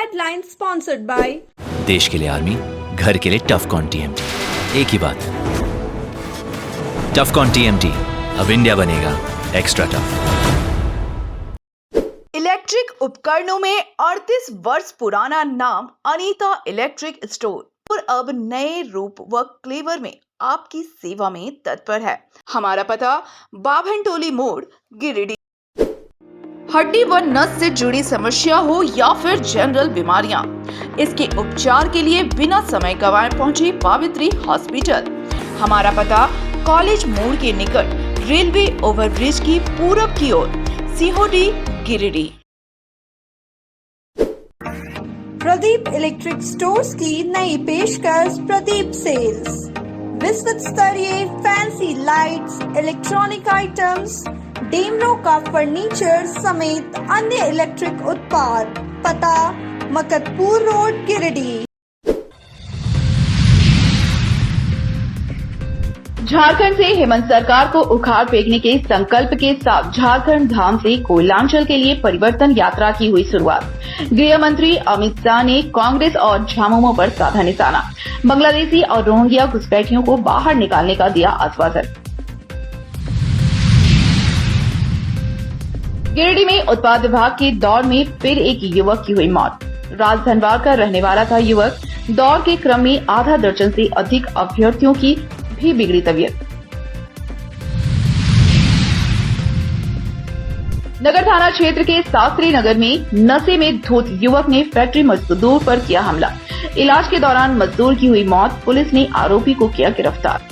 Headline sponsored by देश के लिए आर्मी, घर के लिए टफकॉन टीएमटी। एक ही बात, टफकॉन टीएमटी, अब इंडिया बनेगा एक्स्ट्रा टफ। इलेक्ट्रिक उपकरणों में 38 वर्ष पुराना नाम अनीता इलेक्ट्रिक स्टोर और अब नए रूप व क्लेवर में आपकी सेवा में तत्पर है। हमारा पता बाभनटोली मोड़, गिरिडीह। हड्डी व नस से जुड़ी समस्या हो या फिर जनरल बीमारियां, इसके उपचार के लिए बिना समय गंवाए पहुंचे पावित्री हॉस्पिटल। हमारा पता कॉलेज मोड़ के निकट रेलवे ओवरब्रिज की पूरब की ओर, सिहोडी, गिरिडीह। प्रदीप इलेक्ट्रिक स्टोर्स की नई पेशकश प्रदीप सेल्स। विश्व स्तरीय fancy lights, electronic items, Damro का फर्नीचर समेत अन्य इलेक्ट्रिक उत्पाद। पता मकतपुर रोड, गिरिडीह। झारखंड से हेमंत सरकार को उखाड़ फेंकने के संकल्प के साथ झारखंड धाम से कोयलांचल के लिए परिवर्तन यात्रा की हुई शुरुआत। गृह मंत्री अमित शाह ने कांग्रेस और झामुमो पर साधा निशाना। बांग्लादेशी और रोहिंग्या घुसपैठियों को बाहर निकालने का दिया आश्वासन। गिरिडीह में उत्पाद विभाग की दौड़ में फिर एक युवक की हुई मौत। राजधनवार का रहने वाला था युवक। दौड़ के क्रम में आधा दर्जन से अधिक अभ्यर्थियों की भी बिगड़ी तबीयत। नगर थाना क्षेत्र के शास्त्री नगर में नशे में धुत युवक ने फैक्ट्री मजदूर पर किया हमला। इलाज के दौरान मजदूर की हुई मौत। पुलिस ने आरोपी को किया गिरफ्तार।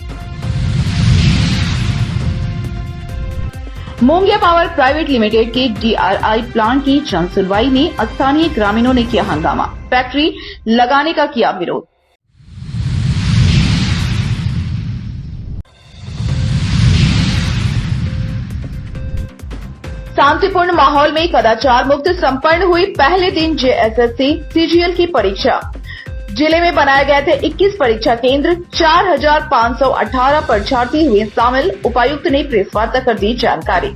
मोंगिया पावर प्राइवेट लिमिटेड के डीआरआई प्लांट की जन सुनवाई में स्थानीय ग्रामीणों ने किया हंगामा। फैक्ट्री लगाने का किया विरोध। शांतिपूर्ण माहौल में कदाचार मुक्त संपन्न हुई पहले दिन जेएसएससी सीजीएल की परीक्षा। जिले में बनाए गए थे 21 परीक्षा केंद्र। 4,518 परीक्षार्थी हुए शामिल। उपायुक्त ने प्रेस वार्ता कर दी जानकारी।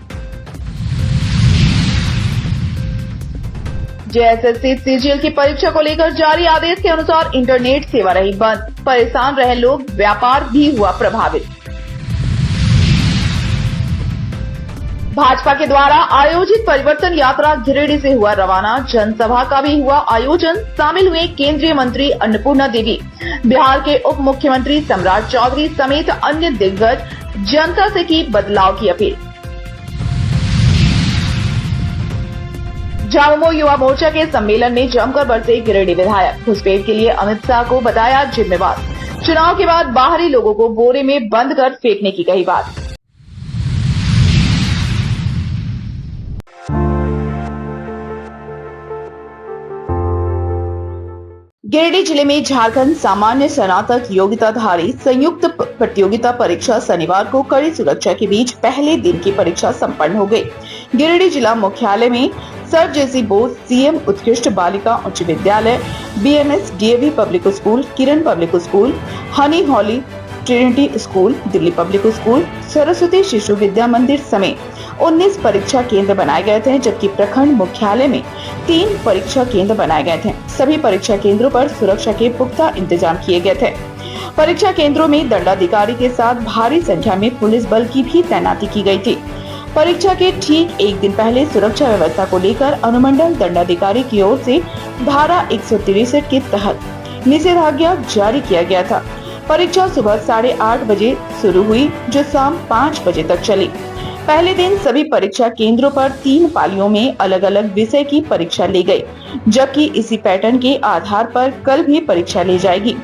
जेएसएससी सीजीएल की परीक्षा को लेकर जारी आदेश के अनुसार इंटरनेट सेवा रही बंद। परेशान रहे लोग, व्यापार भी हुआ प्रभावित। भाजपा के द्वारा आयोजित परिवर्तन यात्रा गिरिडीह से हुआ रवाना। जनसभा का भी हुआ आयोजन। शामिल हुए केंद्रीय मंत्री अन्नपूर्णा देवी, बिहार के उप मुख्यमंत्री सम्राट चौधरी समेत अन्य दिग्गज। जनता से की बदलाव की अपील। झामुमो युवा मोर्चा के सम्मेलन में जमकर बरसे गिरिडीह विधायक। घुसपैठ के लिए अमित शाह को बताया जिम्मेवार। चुनाव के बाद बाहरी लोगों को बोरे में बंद कर फेंकने की कही बात। गिरिडीह जिले में झारखंड सामान्य स्नातक योग्यताधारी संयुक्त प्रतियोगिता परीक्षा शनिवार को कड़ी सुरक्षा के बीच पहले दिन की परीक्षा संपन्न हो गई। गिरिडीह जिला मुख्यालय में सर जेसी बोस, सीएम उत्कृष्ट बालिका उच्च विद्यालय, BMS DAV public school, Kiran public school, honey holy trinity school, Delhi public school, Saraswati Shishu Vidya मंदिर समेत 19 परीक्षा केंद्र बनाए गए थे, जबकि प्रखंड मुख्यालय में 3 परीक्षा केंद्र बनाए गए थे। सभी परीक्षा केंद्रों पर सुरक्षा के पुख्ता इंतजाम किए गए थे। परीक्षा केंद्रों में दंडाधिकारी के साथ भारी संख्या में पुलिस बल की भी तैनाती की गई थी। परीक्षा के ठीक एक दिन पहले सुरक्षा व्यवस्था को लेकर अनुमंडल दंडाधिकारी की ओर से धारा 163 के तहत निषेधाज्ञा जारी किया गया था। परीक्षा सुबह 8:30 बजे शुरू हुई, जो शाम 5 बजे तक चली। पहले दिन सभी परीक्षा केंद्रों पर 3 पालियों में अलग अलग विषय की परीक्षा ली गई, जबकि इसी पैटर्न के आधार पर कल भी परीक्षा ली जाएगी।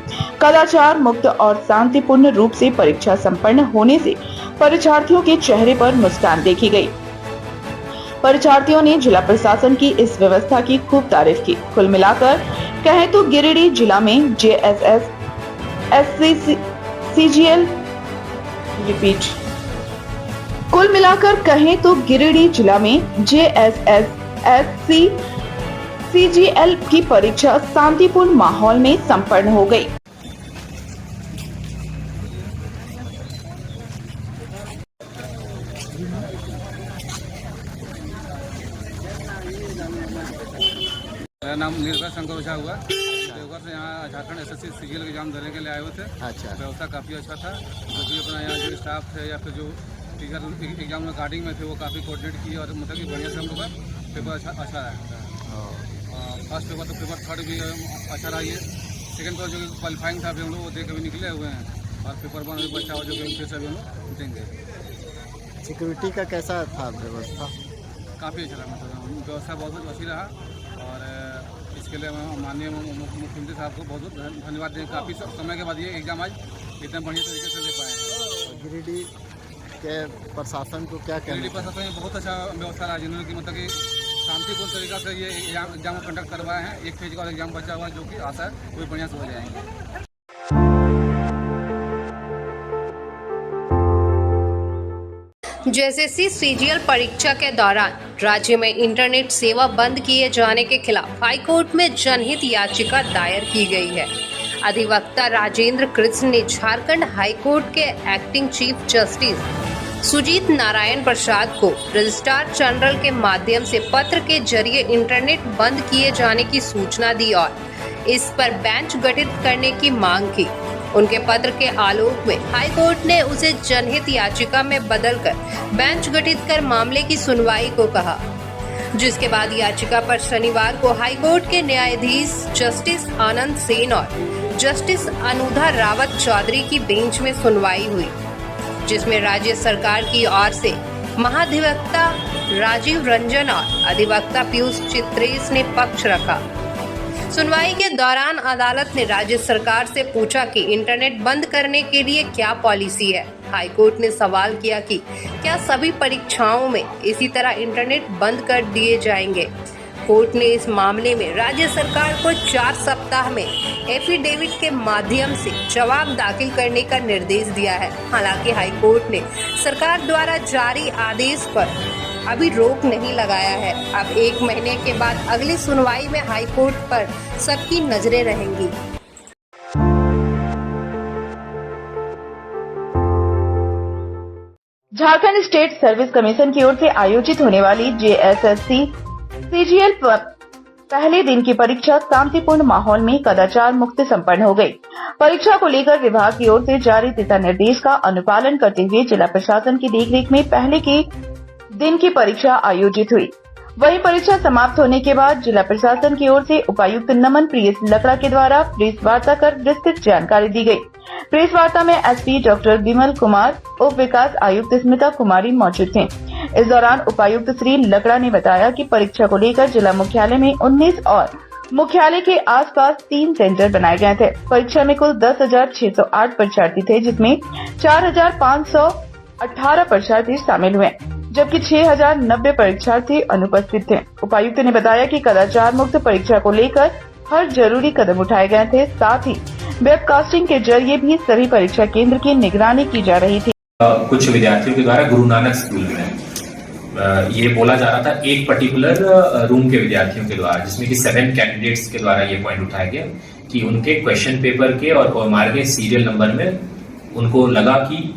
कदाचार मुक्त और शांतिपूर्ण रूप से परीक्षा संपन्न होने से परीक्षार्थियों के चेहरे पर मुस्कान देखी गई। परीक्षार्थियों ने जिला प्रशासन की इस व्यवस्था की खूब तारीफ की। कुल मिलाकर कहें तो गिरिडीह जिला में जेएसएस सीजीएल कुल मिलाकर कहें तो गिरिडीह जिला में जेएसएस सीजीएल की परीक्षा शांतिपूर्ण माहौल में संपन्न हो गई। मेरा नाम निर्भय शंकर ओझा हुआ। देवघर से यहाँ झारखंड एसएससी सीजीएल के एग्जाम देने के लिए आए हुए थे। अच्छा। व्यवस्था काफ़ी अच्छा था। जो भी अपना यहाँ जो स्टाफ थे या फिर जो टीचर एग्जाम में गार्डिंग में थे वो काफ़ी कोऑर्डिनेट किए और मतलब कि बढ़िया से हम लोग का पेपर अच्छा रहा। फर्स्ट पेपर तो पेपर थर्ड भी अच्छा रहा। ये सेकेंड पेपर जो क्वालिफाइंग था अभी हम लोग वो दे के भी निकले हुए हैं और पेपर वन भी बच्चा हुआ जो कि फिर से हम लोग देंगे। सिक्योरिटी का कैसा था व्यवस्था? काफ़ी अच्छा रहा, मतलब व्यवस्था बहुत अच्छी रहा और इसके लिए मैं माननीय मुख्यमंत्री साहब को बहुत बहुत धन्यवाद दें। काफ़ी समय के बाद ये एग्ज़ाम आज इतने बढ़िया तरीके से ले पाए हैं। गिरिडीह के प्रशासन को क्या कहना? गिरिडीह प्रशासन में बहुत अच्छा व्यवस्था रहा, जिन्होंने कि मतलब कि शांतिपूर्ण तरीका से ये एग्जाम कंडक्ट करवाए हैं। एक फेज का एग्जाम बचा हुआ है जो कि आशा है वो बढ़िया से हो जाएंगे। जेएसएससी सीजीएल परीक्षा के दौरान राज्य में इंटरनेट सेवा बंद किए जाने के खिलाफ हाईकोर्ट में जनहित याचिका दायर की गई है। अधिवक्ता राजेंद्र कृष्ण ने झारखंड हाईकोर्ट के acting chief justice Sujit Narayan Prasad को रजिस्ट्रार जनरल के माध्यम से पत्र के जरिए इंटरनेट बंद किए जाने की सूचना दी और इस पर बेंच गठित करने की मांग की। उनके पत्र के आलोक में हाईकोर्ट ने उसे जनहित याचिका में बदलकर बेंच गठित कर मामले की सुनवाई को कहा, जिसके बाद याचिका पर शनिवार को हाईकोर्ट के न्यायाधीश जस्टिस आनंद सेन और जस्टिस अनुधा रावत चौधरी की बेंच में सुनवाई हुई, जिसमें राज्य सरकार की ओर से महाधिवक्ता राजीव रंजन और अधिवक्ता पीयूष चित्रेश ने पक्ष रखा। सुनवाई के दौरान अदालत ने राज्य सरकार से पूछा कि इंटरनेट बंद करने के लिए क्या पॉलिसी है। हाईकोर्ट ने सवाल किया कि क्या सभी परीक्षाओं में इसी तरह इंटरनेट बंद कर दिए जाएंगे। कोर्ट ने इस मामले में राज्य सरकार को 4 सप्ताह में एफिडेविट के माध्यम से जवाब दाखिल करने का निर्देश दिया है। हालांकि हाईकोर्ट ने सरकार द्वारा जारी आदेश पर अभी रोक नहीं लगाया है। अब 1 महीने के बाद अगली सुनवाई में हाईकोर्ट पर सबकी नजरें रहेंगी। झारखंड स्टेट सर्विस कमीशन की ओर से आयोजित होने वाली जेएसएससी सीजीएल पहले दिन की परीक्षा शांतिपूर्ण माहौल में कदाचार मुक्त संपन्न हो गई। परीक्षा को लेकर विभाग की ओर से जारी दिशा निर्देश का अनुपालन करते हुए जिला प्रशासन की देखरेख में पहले के दिन की परीक्षा आयोजित हुई। वहीं परीक्षा समाप्त होने के बाद जिला प्रशासन की ओर से उपायुक्त नमन प्रिय लकड़ा के द्वारा प्रेस वार्ता कर विस्तृत जानकारी दी गई। प्रेस वार्ता में एसपी डॉक्टर विमल कुमार, उप विकास आयुक्त स्मिता कुमारी मौजूद थे। इस दौरान उपायुक्त श्री लकड़ा ने बताया कि परीक्षा को लेकर जिला मुख्यालय में 19 और मुख्यालय के आसपास 3 सेंटर बनाए गए थे। परीक्षा में कुल 10,608 परीक्षार्थी थे, जिसमें 4,518 परीक्षार्थी शामिल हुए, जबकि 6,090 परीक्षार्थी अनुपस्थित थे। उपायुक्त ने बताया कि कदाचार मुक्त परीक्षा को लेकर हर जरूरी कदम उठाए गए थे। साथ ही वेबकास्टिंग के जरिए भी सभी परीक्षा केंद्र की निगरानी की जा रही थी। कुछ विद्यार्थियों के द्वारा गुरु नानक स्कूल में ये बोला जा रहा था, एक पर्टिकुलर रूम के विद्यार्थियों के द्वारा, जिसमें कि 7 कैंडिडेट्स के द्वारा ये पॉइंट उठाया गया कि उनके क्वेश्चन पेपर के और ओएमआर के सीरियल नंबर में उनको लगा कि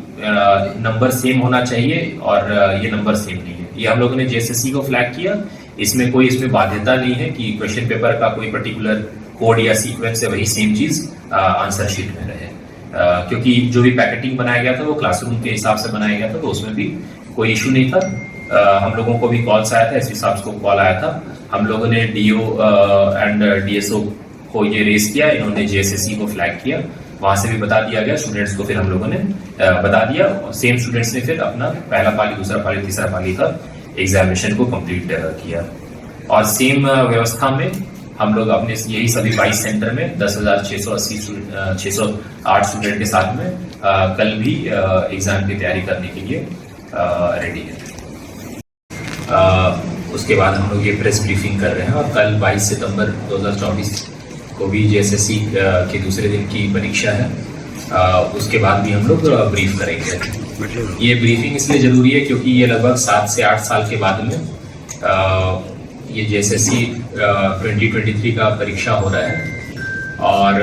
नंबर सेम होना चाहिए और ये नंबर सेम नहीं है। ये हम लोगों ने जेएसएससी को फ्लैग किया। इसमें बाध्यता नहीं है कि क्वेश्चन पेपर का कोई पर्टिकुलर कोड या सीक्वेंस है वही सेम चीज आंसर शीट में रहे, क्योंकि जो भी पैकेटिंग बनाया गया था वो क्लासरूम के हिसाब से बनाया गया था, तो उसमें भी कोई इशू नहीं था। हम लोगों को भी कॉल्स आया था, एसपी साहब को कॉल आया था। हम लोगों ने डीओ एंड डीएसओ को ये रेस किया, इन्होंने जेएसएससी को फ्लैग किया, वहां से भी बता दिया गया स्टूडेंट्स को। फिर हम लोगों ने बता दिया, सेम स्टूडेंट्स ने फिर अपना पहला पाली, दूसरा पाली, तीसरा पाली का एग्जामिनेशन को कंप्लीट किया। और सेम व्यवस्था में हम लोग अपने यही सभी 22 सेंटर में 10,608 स्टूडेंट के साथ में कल भी एग्जाम की तैयारी करने के लिए रेडी है। उसके बाद हम लोग ये प्रेस ब्रीफिंग कर रहे हैं और कल 22 सितंबर 2024 को भी जेएसएससी के दूसरे दिन की परीक्षा है। उसके बाद भी हम लोग ब्रीफ करेंगे। ये ब्रीफिंग इसलिए जरूरी है क्योंकि ये लगभग 7 से 8 साल के बाद में ये जेएसएससी 2023 का परीक्षा हो रहा है। और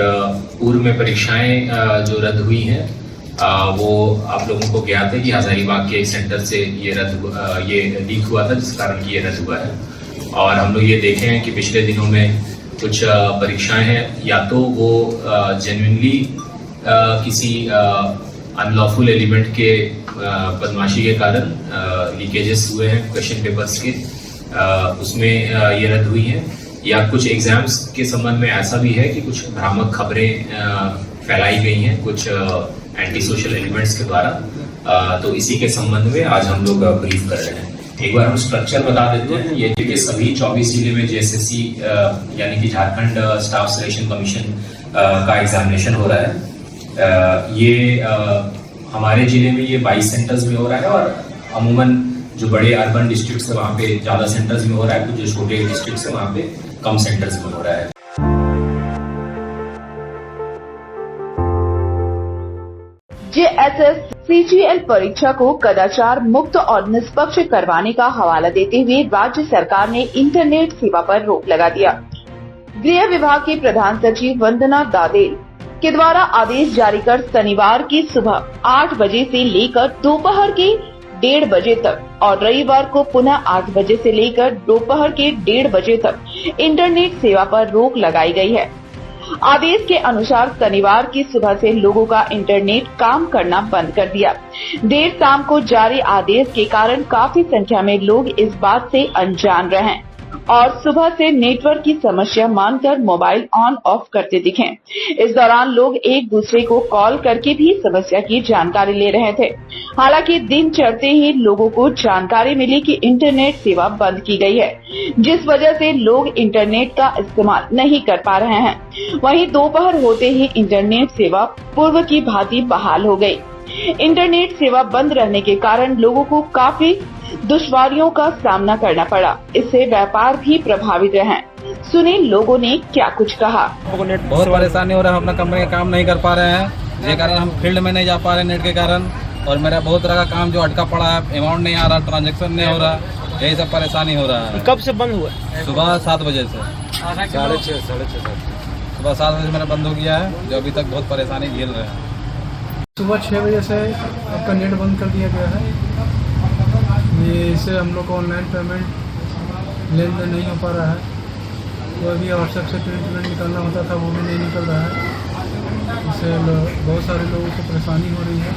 पूर्व में परीक्षाएं जो रद्द हुई हैं वो आप लोगों को ज्ञात है कि हजारीबाग के सेंटर से ये लीक हुआ था, जिस कारण कि ये रद्द हुआ है। और हम लोग ये देखे हैं कि पिछले दिनों में कुछ परीक्षाएं हैं या तो वो जेन्युइनली किसी अनलॉफुल एलिमेंट के बदमाशी के कारण लीकेजेस हुए हैं क्वेश्चन पेपर्स के, उसमें ये रद्द हुई हैं, या कुछ एग्जाम्स के संबंध में ऐसा भी है कि कुछ भ्रामक खबरें फैलाई गई हैं कुछ एंटी सोशल एलिमेंट्स के द्वारा। तो इसी के संबंध में आज हम लोग ब्रीफ कर रहे हैं। एक बार हम स्ट्रक्चर बता देते हैं। ये कि सभी 24 जिले में जेएसएससी यानी कि झारखंड स्टाफ सिलेक्शन कमीशन का एग्जामिनेशन हो रहा है। ये हमारे जिले में ये 22 सेंटर्स में हो रहा है, और अमूमन जो बड़े अर्बन डिस्ट्रिक्ट्स है वहाँ पे ज़्यादा सेंटर्स में हो रहा है, कुछ जो छोटे डिस्ट्रिक्ट्स है वहाँ पे कम सेंटर्स में हो रहा है। जेएसएस सीजीएल परीक्षा को कदाचार मुक्त और निष्पक्ष करवाने का हवाला देते हुए राज्य सरकार ने इंटरनेट सेवा पर रोक लगा दिया। गृह विभाग के प्रधान सचिव वंदना दादेल के द्वारा आदेश जारी कर शनिवार की सुबह 8 बजे से लेकर दोपहर के 1:30 बजे तक और रविवार को पुनः 8 बजे से लेकर दोपहर के 1:30 बजे तक इंटरनेट सेवा पर रोक लगाई गई है। आदेश के अनुसार शनिवार की सुबह से लोगों का इंटरनेट काम करना बंद कर दिया। देर शाम को जारी आदेश के कारण काफी संख्या में लोग इस बात से अनजान रहे और सुबह से नेटवर्क की समस्या मानकर मोबाइल ऑन ऑफ करते दिखे। इस दौरान लोग एक दूसरे को कॉल करके भी समस्या की जानकारी ले रहे थे। हालांकि दिन चढ़ते ही लोगों को जानकारी मिली कि इंटरनेट सेवा बंद की गई है, जिस वजह से लोग इंटरनेट का इस्तेमाल नहीं कर पा रहे हैं। वहीं दोपहर होते ही इंटरनेट सेवा पूर्व की भांति बहाल हो गई। इंटरनेट सेवा बंद रहने के कारण लोगों को काफी दुश्वारियों का सामना करना पड़ा। इससे व्यापार भी प्रभावित रहे। सुने लोगों ने क्या कुछ कहा। बहुत परेशानी हो रहा है, अपना कंपनी का काम नहीं कर पा रहे हैं, जिस कारण हम फील्ड में नहीं जा पा रहे नेट के कारण, और मेरा बहुत तरह का काम जो अटका पड़ा है, अमाउंट नहीं आ रहा, ट्रांजेक्शन नहीं हो रहा, यही सब परेशानी हो रहा है। कब से बंद हुआ? सुबह 7 बजे से 6:30 सुबह 7 बजे मेरा बंद हो गया है, जो अभी तक बहुत परेशानी झेल रहे हैं। सुबह 6 बजे से आपका नेट बंद कर दिया गया है। ये इससे हम लोग को ऑनलाइन पेमेंट लेन देन नहीं हो पा रहा है। कोई भी आवश्यक से प्रिंट निकालना होता था वो भी नहीं निकल रहा है। इससे बहुत सारे लोगों को परेशानी हो रही है।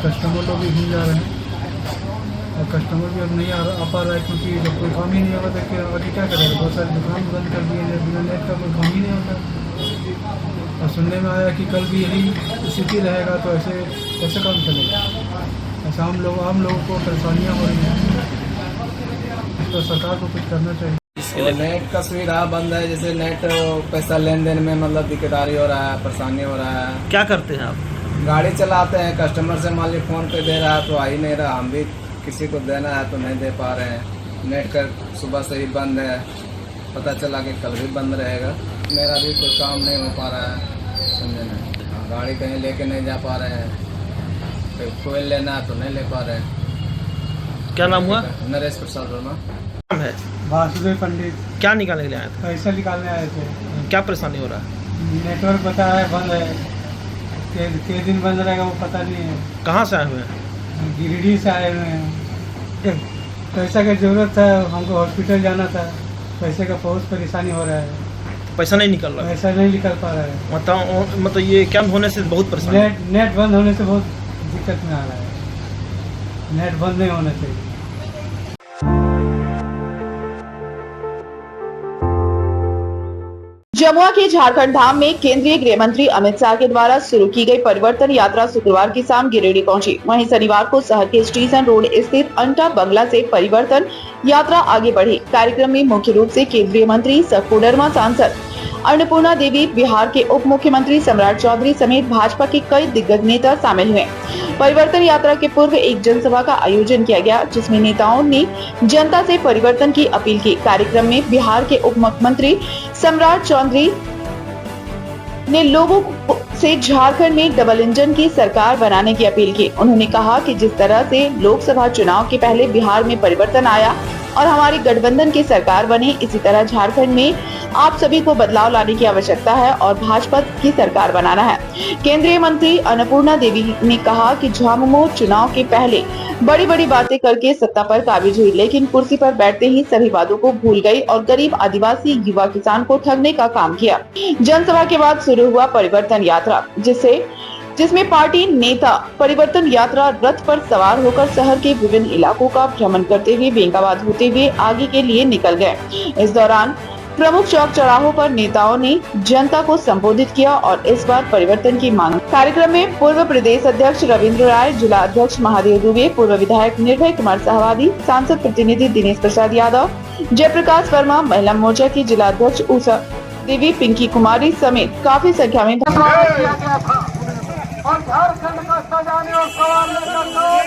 कस्टमर लोग भी भूल जा रहे हैं और कस्टमर भी अब नहीं आ पा रहा है, क्योंकि जब कोई काम ही नहीं होगा तो आगे क्या करेगा। बहुत सारी दुकान बंद कर दिए हैं, बिना नेट का कोई काम ही नहीं होता। और सुनने में आया कि कल भी यही स्थिति रहेगा, तो ऐसे कैसे काम चलेगा। ऐसा हम लोगों को परेशानियाँ हो रही हैं, तो सरकार को कुछ करना चाहिए। नेट का सुविधा बंद है, जैसे नेट पैसा लेन देन में मतलब दिक्कतदारी हो रहा है, परेशानी हो रहा है। क्या करते हैं आप? गाड़ी चलाते हैं, कस्टमर से मान लीजिए फ़ोन पे दे रहा है तो आ ही नहीं रहा, हम भी किसी को देना है तो नहीं दे पा रहे हैं। नेट का सुबह से ही बंद है, पता चला कि कल भी बंद रहेगा। मेरा भी कोई काम नहीं हो पा रहा है, समझे ना। गाड़ी कहीं लेके नहीं जा पा रहे हैं, कोई लेना है तो नहीं ले पा रहे हैं। क्या नाम हुआ? नरेश प्रसाद वर्मा नाम है। वासुदेव पंडित। क्या निकालने के लिए आए थे? पैसा निकालने आए थे। क्या परेशानी हो रहा है? नेटवर्क बता है बंद है, के दिन बंद रहेगा वो पता नहीं है। कहाँ से आए हुए हैं? गिरिडीह से आए हुए हैं। पैसा की जरूरत था, हमको हॉस्पिटल जाना था, पैसे का बहुत परेशानी हो रहा है। पैसा नहीं निकल रहा है? पैसा नहीं निकल पा रहा है। मतलब ये क्या होने से बहुत परेशानी? नेट बंद होने से बहुत दिक्कत में आ रहा है। नेट बंद नहीं होना चाहिए। जमुआ के झारखंड धाम में केंद्रीय गृह मंत्री अमित शाह के द्वारा शुरू की गई परिवर्तन यात्रा शुक्रवार की शाम गिरिडीह पहुंची। वहीं शनिवार को शहर के स्टेशन रोड स्थित अंटा बंगला से परिवर्तन यात्रा आगे बढ़ी। कार्यक्रम में मुख्य रूप से केंद्रीय मंत्री सह कोडरमा सांसद अन्नपूर्णा देवी, बिहार के उप मुख्यमंत्री सम्राट चौधरी समेत भाजपा के कई दिग्गज नेता शामिल हुए। परिवर्तन यात्रा के पूर्व एक जनसभा का आयोजन किया गया, जिसमें नेताओं ने जनता से परिवर्तन की अपील की। कार्यक्रम में बिहार के उप मुख्यमंत्री सम्राट चौधरी ने लोगों से झारखंड में डबल इंजन की सरकार बनाने की अपील की। उन्होंने कहा कि जिस तरह से लोकसभा चुनाव के पहले बिहार में परिवर्तन आया, और हमारी गठबंधन की सरकार बने। इसी तरह झारखंड में आप सभी को बदलाव लाने की आवश्यकता है और भाजपा की सरकार बनाना है। केंद्रीय मंत्री अन्नपूर्णा देवी ने कहा कि झामुमो चुनाव के पहले बड़ी बड़ी बातें करके सत्ता पर काबिज हुई, लेकिन कुर्सी पर बैठते ही सभी बातों को भूल गई और गरीब आदिवासी युवा किसान को ठगने का काम किया। जनसभा के बाद शुरू हुआ परिवर्तन यात्रा, जिसमें पार्टी नेता परिवर्तन यात्रा रथ पर सवार होकर शहर के विभिन्न इलाकों का भ्रमण करते हुए बेंगाबाद होते हुए आगे के लिए निकल गए। इस दौरान प्रमुख चौक चौराहों पर नेताओं ने जनता को संबोधित किया और इस बार परिवर्तन की मांग। कार्यक्रम में पूर्व प्रदेश अध्यक्ष रविंद्र राय, जिला अध्यक्ष महादेव दुबे, पूर्व विधायक निर्भय कुमार सहवादी, सांसद प्रतिनिधि दिनेश प्रसाद यादव, जयप्रकाश वर्मा, महिला मोर्चा की जिला अध्यक्ष उषा देवी, पिंकी कुमारी समेत काफी संख्या में और झारखंड का सजाने और संवारने का काम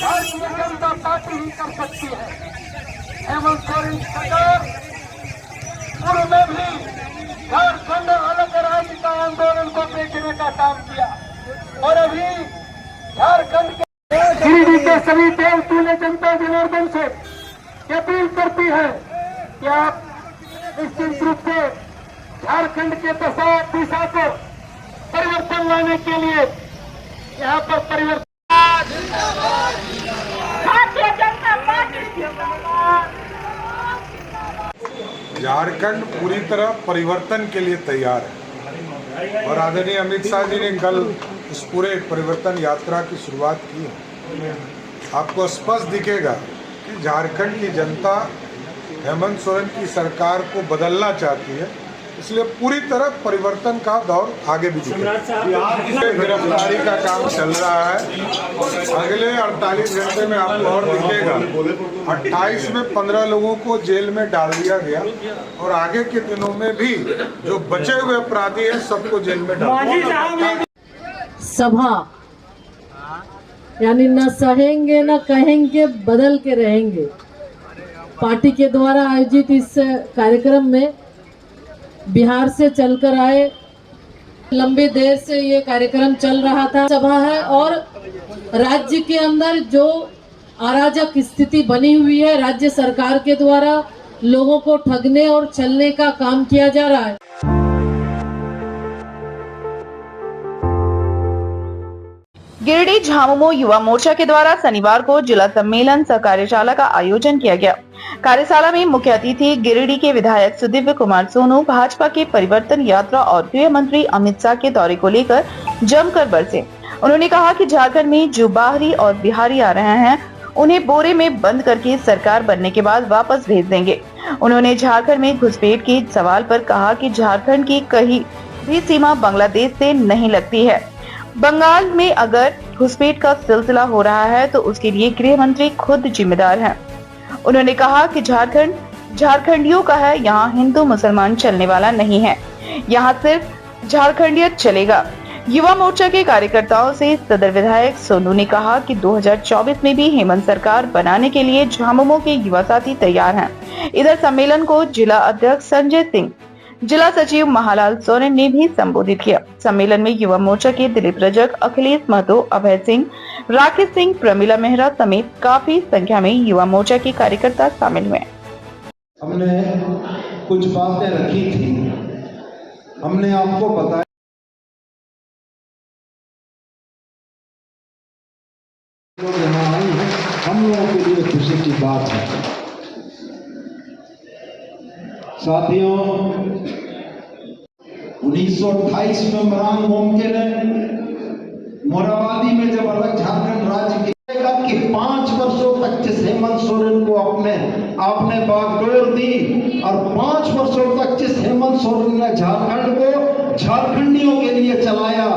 भारतीय जनता पार्टी ही कर सकती है। हेमंत सोरेन सरकार पूर्व में भी झारखंड अलग राज्य का आंदोलन को बेचने का काम किया और अभी झारखंड के गिरिडीह के सभी देवतुल्य जनता जनार्दन से अपील करती है कि आप निश्चित रूप से झारखंड के दिशा को परिवर्तन लाने के लिए यहाँ पर परिवर्तन। भारतीय जनता पार्टी झारखंड पूरी तरह परिवर्तन के लिए तैयार है और आदरणीय अमित शाह जी ने कल इस पूरे परिवर्तन यात्रा की शुरुआत की है। आपको स्पष्ट दिखेगा कि झारखंड की जनता हेमंत सोरेन की सरकार को बदलना चाहती है, इसलिए पूरी तरह परिवर्तन का दौर आगे भी दिखेगा। गिरफ्तारी का काम चल रहा है, अगले 48 घंटे में आपको और दिखेगा। 28 में 15 लोगों को जेल में डाल दिया गया और आगे के दिनों में भी जो बचे हुए अपराधी हैं सबको जेल में डाल दिया। सभा यानी न सहेंगे न कहेंगे, बदल के रहेंगे। पार्टी के द्वारा आयोजित इस कार्यक्रम में बिहार से चलकर आए, लंबे देर से ये कार्यक्रम चल रहा था। सभा है और राज्य के अंदर जो अराजक स्थिति बनी हुई है, राज्य सरकार के द्वारा लोगों को ठगने और छलने का काम किया जा रहा है। गिरिडीह झामुमो युवा मोर्चा के द्वारा शनिवार को जिला सम्मेलन सह कार्यशाला का आयोजन किया गया। कार्यशाला में मुख्य अतिथि गिरिडीह के विधायक सुदिव्य कुमार सोनू भाजपा के परिवर्तन यात्रा और गृह मंत्री अमित शाह के दौरे को लेकर जमकर बरसे। उन्होंने कहा कि झारखंड में जो बाहरी और बिहारी आ रहे हैं उन्हें बोरे में बंद करके सरकार बनने के बाद वापस भेज देंगे। उन्होंने झारखंड में घुसपैठ के सवाल पर कहा कि झारखंड की कहीं भी सीमा बांग्लादेश से नहीं लगती है। बंगाल में अगर घुसपैठ का सिलसिला हो रहा है तो उसके लिए गृह मंत्री खुद जिम्मेदार हैं। उन्होंने कहा कि झारखंड झारखंडियों का है, यहाँ हिंदू मुसलमान चलने वाला नहीं है, यहाँ सिर्फ झारखंडियत चलेगा। युवा मोर्चा के कार्यकर्ताओं से सदर विधायक सोनू ने कहा कि 2024 में भी हेमंत सरकार बनाने के लिए झामुमो के युवा साथी तैयार हैं। इधर सम्मेलन को जिला अध्यक्ष संजय सिंह, जिला सचिव महालाल सोरेन ने भी संबोधित किया। सम्मेलन में युवा मोर्चा के दिलीप रजक, अखिलेश महतो, अभय सिंह, राकेश सिंह, प्रमिला मेहरा समेत काफी संख्या में युवा मोर्चा के कार्यकर्ता शामिल हुए। हमने कुछ बातें रखी थी, हमने आपको बताया यहाँ आई है, हम लोगों के लिए खुशी की बात है। साथियों, 1928 में मरांग मोमके ने मोराबादी में जब अलग झारखंड राज्य की कि 5 वर्षों तक जिस हेमंत सोरेन को आपने बागडोर दी और 5 वर्षों तक जिस हेमंत सोरेन ने झारखंड को झारखंडियों के लिए चलाया,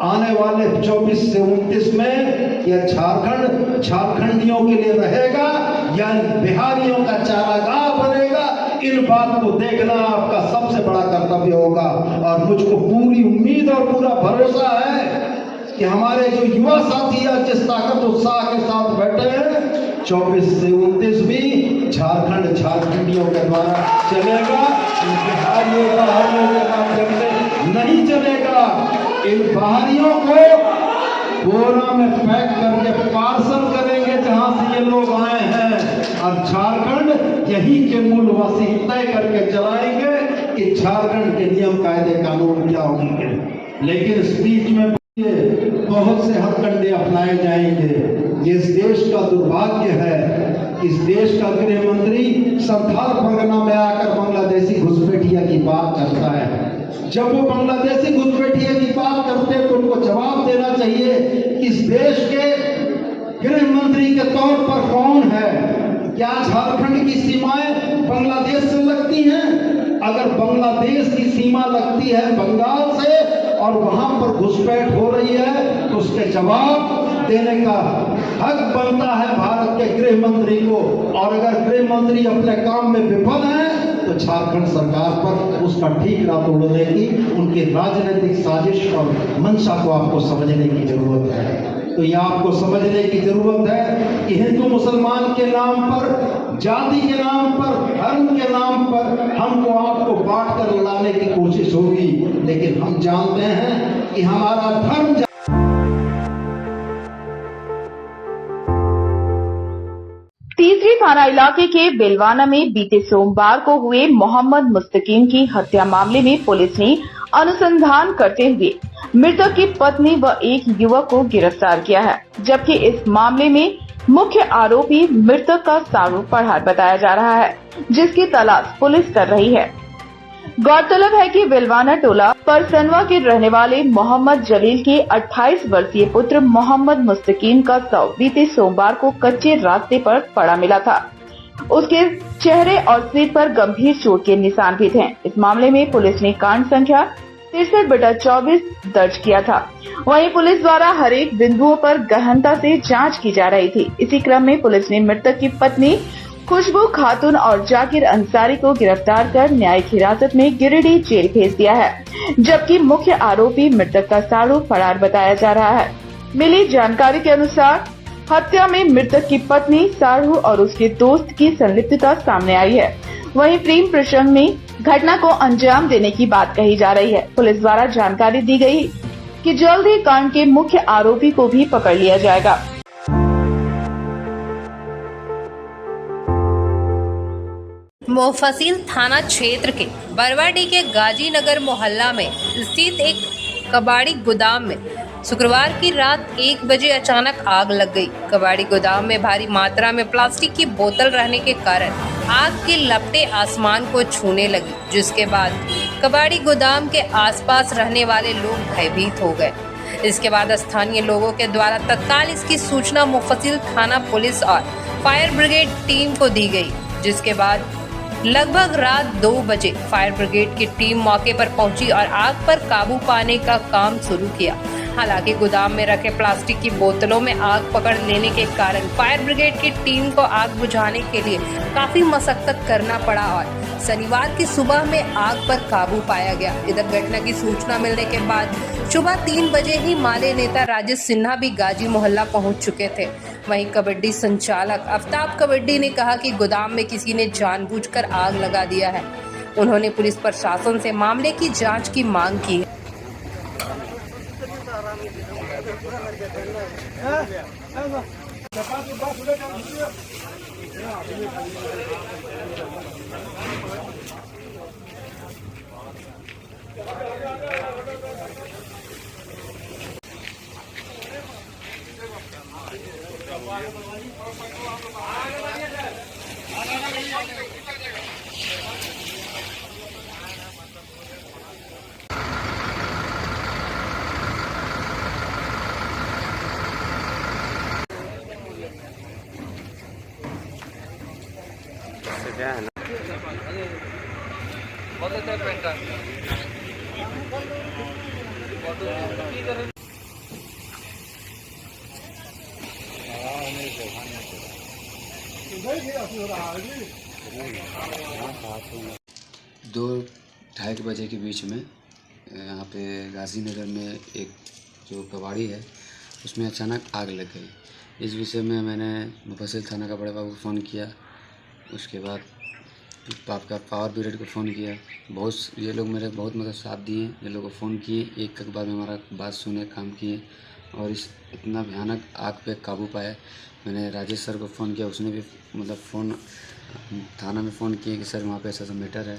आने वाले 24 से 29 में यह झारखंड झारखंडियों के लिए रहेगा या बिहारियों का चारागाह बनेगा, इन बात को देखना आपका सबसे बड़ा कर्तव्य होगा। और मुझको पूरी उम्मीद और पूरा भरोसा है कि हमारे जो युवा साथी आज जिस ताकत उत्साह के साथ बैठे हैं, 24 से 29 भी झारखंड झारखंडियों के द्वारा चलेगा, इन बिहारियों का नहीं चलेगा। इन बाहरियों को बोरा में पैक करके पार्सल करेंगे जहां से ये लोग आए हैं, और झारखंड यहीं के मूलवासी तय करके चलाएंगे कि झारखंड के नियम कायदे कानून क्या होंगे। लेकिन इस बीच में बहुत से हथकंडे अपनाए जाएंगे। ये इस देश का दुर्भाग्य है। इस देश का गृह मंत्री संथाल परगना में आकर बांग्लादेशी घुसपैठिया की बात करता है। जब वो बांग्लादेशी घुसपैठिया की बात करते हैं तो उनको जवाब देना चाहिए कि इस देश के गृह मंत्री के तौर पर कौन है? क्या झारखंड की सीमाएं बांग्लादेश से लगती हैं? अगर बांग्लादेश की सीमा लगती है बंगाल से और वहां पर घुसपैठ हो रही है तो उसके जवाब देने का हक बनता है भारत के गृह मंत्री को। और अगर गृह मंत्री अपने काम में विफल है तो झारखंड सरकार पर उसका ठीक रात उड़ने की उनकी राजनीतिक साजिश और मंशा को आपको समझने की जरूरत है। तो ये आपको समझने की जरूरत है कि हिंदू मुसलमान के नाम पर, जाति के नाम पर, धर्म के नाम पर हमको आपको बांट कर लड़ाने की कोशिश होगी, लेकिन हम जानते हैं कि हमारा धर्म। तीसरी थाना इलाके के बेलवाना में बीते सोमवार को हुए मोहम्मद मुस्तकीम की हत्या मामले में पुलिस ने अनुसंधान करते हुए मृतक की पत्नी व एक युवक को गिरफ्तार किया है, जबकि इस मामले में मुख्य आरोपी मृतक का सारू पढ़ार बताया जा रहा है, जिसकी तलाश पुलिस कर रही है। गौरतलब है कि बेलवाना टोला परसनवा के रहने वाले मोहम्मद जलील के 28 वर्षीय पुत्र मोहम्मद मुस्तकीम का शव बीते सोमवार को कच्चे रास्ते पर पड़ा मिला था। उसके चेहरे और सिर पर गंभीर चोट के निशान भी थे। इस मामले में पुलिस ने कांड संख्या 63/24 दर्ज किया था। वहीं पुलिस द्वारा हर एक बिंदुओं पर गहनता से जांच की जा रही थी। इसी क्रम में पुलिस ने मृतक की पत्नी खुशबू खातून और जाकिर अंसारी को गिरफ्तार कर न्यायिक हिरासत में गिरिडीह जेल भेज दिया है, जबकि मुख्य आरोपी मृतक का सारू फरार बताया जा रहा है। मिली जानकारी के अनुसार हत्या में मृतक की पत्नी, सारू और उसके दोस्त की संलिप्तता सामने आई है। वहीं प्रेम प्रसंग में घटना को अंजाम देने की बात कही जा रही है। पुलिस द्वारा जानकारी दी गई कि जल्द ही कांड के मुख्य आरोपी को भी पकड़ लिया जाएगा। मोफसिल थाना क्षेत्र के बरवाडी के गाजीनगर मोहल्ला में स्थित एक कबाड़ी गोदाम में शुक्रवार की रात 1 बजे अचानक आग लग गई। कबाड़ी गोदाम में भारी मात्रा में प्लास्टिक की बोतल रहने के कारण आग की लपटें आसमान को छूने लगी, जिसके बाद कबाड़ी गोदाम के आसपास रहने वाले लोग भयभीत हो गए। इसके बाद स्थानीय लोगों के द्वारा तत्काल इसकी सूचना मुफस्सिल थाना पुलिस और फायर ब्रिगेड टीम को दी गई, जिसके बाद लगभग रात 2 बजे फायर ब्रिगेड की टीम मौके पर पहुंची और आग पर काबू पाने का काम शुरू किया। हालांकि गोदाम में रखे प्लास्टिक की बोतलों में आग पकड़ लेने के कारण फायर ब्रिगेड की टीम को आग बुझाने के लिए काफी मशक्कत करना पड़ा और शनिवार की सुबह में आग पर काबू पाया गया। इधर घटना की सूचना मिलने के बाद सुबह 3 बजे ही माले नेता राजेश सिन्हा भी गाजी मोहल्ला पहुंच चुके थे। वहीं कबड्डी संचालक आफ्ताब कबड्डी ने कहा कि गोदाम में किसी ने जानबूझकर आग लगा दिया है। उन्होंने पुलिस प्रशासन से मामले की जांच की मांग की है। दो 2:30 बजे के बीच में यहाँ पे गाजीनगर में एक जो कबाड़ी है उसमें अचानक आग लग गई। इस विषय में मैंने मुफस्सिल थाना का बड़े बाबू को फ़ोन किया, उसके बाद आपका पावर ब्रिगेड को फ़ोन किया। ये लोग मेरे बहुत साथ दिए, ये लोग को फ़ोन किए, एक के बाद में हमारा बात सुने, काम किए और इस इतना भयानक आग पे काबू पाया। मैंने राजेश सर को फ़ोन किया, उसने भी मतलब फ़ोन थाना में फ़ोन किए कि सर वहाँ पे ऐसा मैटर है।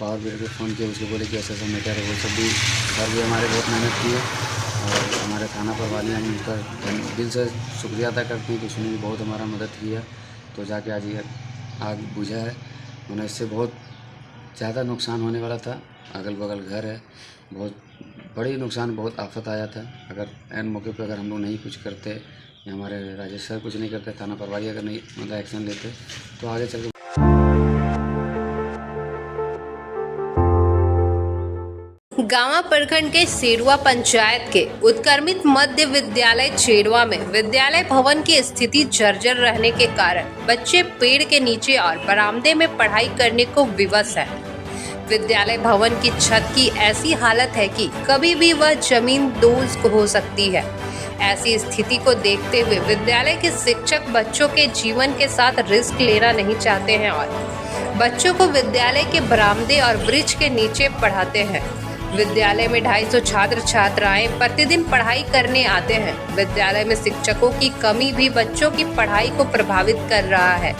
पावर ब्रिगेड को फ़ोन किया, उसको बोले कि ऐसा मैटर है। वो सब भी सर भी हमारे बहुत मेहनत की है और हमारे थाना प्रभारी हम उनका दिल से शुक्रिया अदा करते हैं कि उसने भी बहुत हमारा मदद किया। तो जाके आज ये आग बुझा है, वरना इससे बहुत ज़्यादा नुकसान होने वाला था। अगल बगल घर है, बहुत बड़ी नुकसान, बहुत आफत आया था। अगर एन मौके पर अगर हम लोग नहीं कुछ करते या हमारे राजेश सर कुछ नहीं करते, थाना प्रभारी अगर नहीं मतलब एक्शन लेते तो आगे चल के गांवा प्रखंड के सेरुआ पंचायत के उत्क्रमित मध्य विद्यालय चेरवा में विद्यालय भवन की स्थिति जर्जर रहने के कारण बच्चे पेड़ के नीचे और बरामदे में पढ़ाई करने को विवश है। विद्यालय भवन की छत की ऐसी हालत है कि कभी भी वह जमीन दोस्त हो सकती है। ऐसी स्थिति को देखते हुए विद्यालय के शिक्षक बच्चों के जीवन के साथ रिस्क लेना नहीं चाहते हैं और बच्चों को विद्यालय के बरामदे और वृक्ष के नीचे पढ़ाते हैं। विद्यालय में 250 छात्र छात्राएं प्रतिदिन पढ़ाई करने आते हैं। विद्यालय में शिक्षकों की कमी भी बच्चों की पढ़ाई को प्रभावित कर रहा है।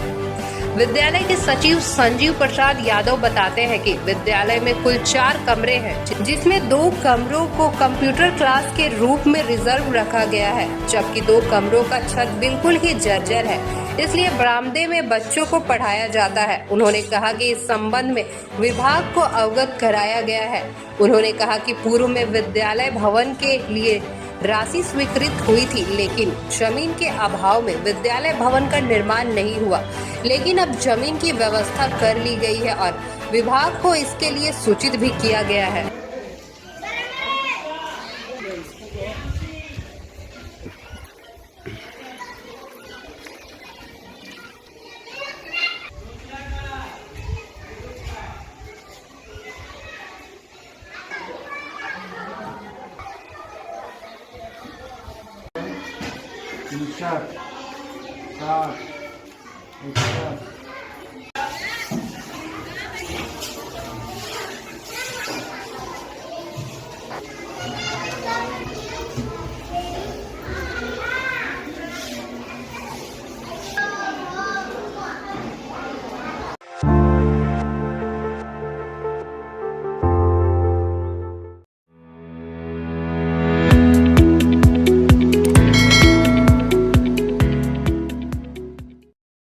विद्यालय के सचिव संजीव प्रसाद यादव बताते हैं कि विद्यालय में कुल 4 कमरे हैं, जिसमें 2 कमरों को कंप्यूटर क्लास के रूप में रिजर्व रखा गया है, जबकि 2 कमरों का छत बिल्कुल ही जर्जर है, इसलिए बरामदे में बच्चों को पढ़ाया जाता है। उन्होंने कहा कि इस संबंध में विभाग को अवगत कराया गया है। उन्होंने कहा कि पूर्व में विद्यालय भवन के लिए राशि स्वीकृत हुई थी, लेकिन जमीन के अभाव में विद्यालय भवन का निर्माण नहीं हुआ। लेकिन अब जमीन की व्यवस्था कर ली गई है और विभाग को इसके लिए सूचित भी किया गया है। सात 7